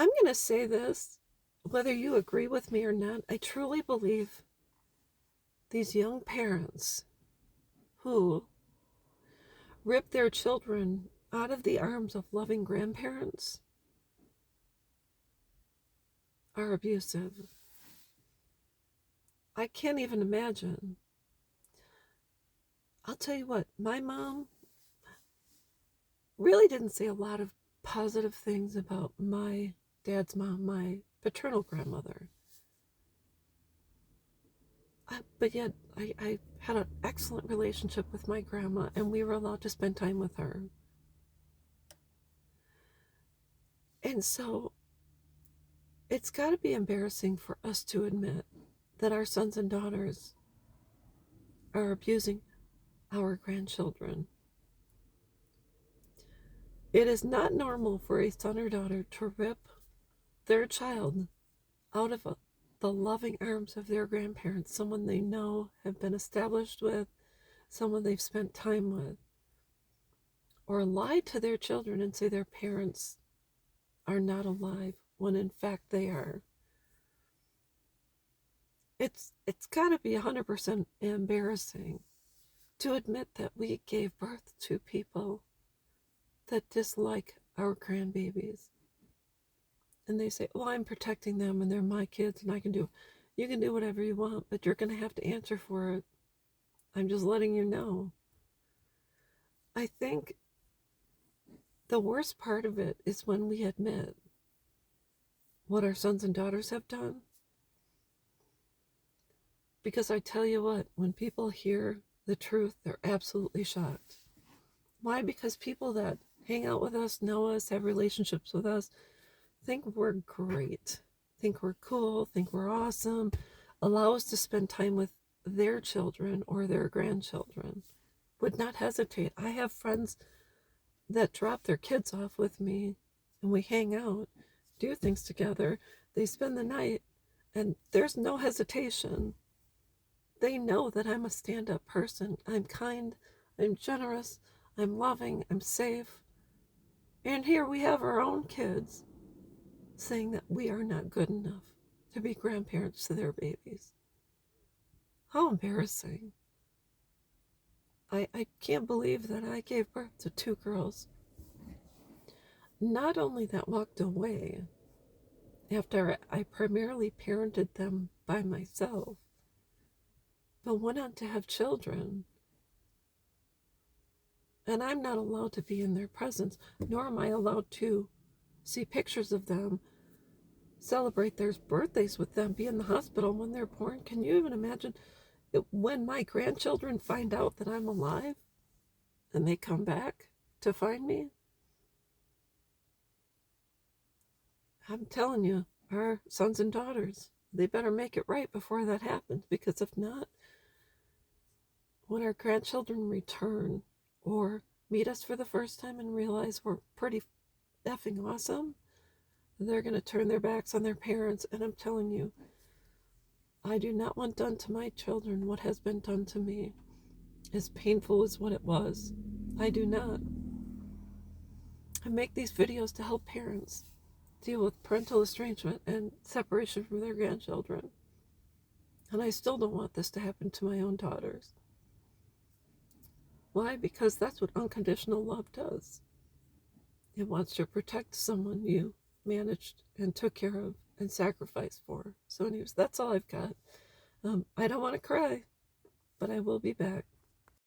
I'm going to say this, whether you agree with me or not. I truly believe these young parents who rip their children out of the arms of loving grandparents are abusive. I can't even imagine. I'll tell you what, my mom really didn't say a lot of positive things about my dad's mom, my paternal grandmother. But yet, I had an excellent relationship with my grandma, and we were allowed to spend time with her. And so, it's got to be embarrassing for us to admit that our sons and daughters are abusing our grandchildren. It is not normal for a son or daughter to rip their child out of the loving arms of their grandparents, someone they know, have been established with, someone they've spent time with, or lie to their children and say their parents are not alive when in fact they are. It's got to be 100% embarrassing to admit that we gave birth to people that dislike our grandbabies. And they say, well, I'm protecting them and they're my kids and you can do whatever you want, but you're going to have to answer for it. I'm just letting you know. I think the worst part of it is when we admit what our sons and daughters have done. Because I tell you what, when people hear the truth, they're absolutely shocked. Why? Because people that hang out with us, know us, have relationships with us, think we're great, think we're cool, think we're awesome, allow us to spend time with their children or their grandchildren, would not hesitate. I have friends that drop their kids off with me and we hang out, do things together. They spend the night and there's no hesitation. They know that I'm a stand-up person. I'm kind, I'm generous, I'm loving, I'm safe. And here we have our own kids saying that we are not good enough to be grandparents to their babies. How embarrassing. I can't believe that I gave birth to two girls. Not only that walked away after I primarily parented them by myself, but went on to have children. And I'm not allowed to be in their presence, nor am I allowed to see pictures of them, celebrate their birthdays with them, be in the hospital when they're born. Can you even imagine when my grandchildren find out that I'm alive and they come back to find me? I'm telling you, our sons and daughters, they better make it right before that happens, because if not, when our grandchildren return or meet us for the first time and realize we're pretty effing awesome, they're going to turn their backs on their parents. And I'm telling you, I do not want done to my children what has been done to me, as painful as what it was. I do not. I make these videos to help parents deal with parental estrangement and separation from their grandchildren. And I still don't want this to happen to my own daughters. Why? Because that's what unconditional love does. It wants to protect someone you managed and took care of and sacrificed for. So anyways, that's all I've got. I don't want to cry, but I will be back.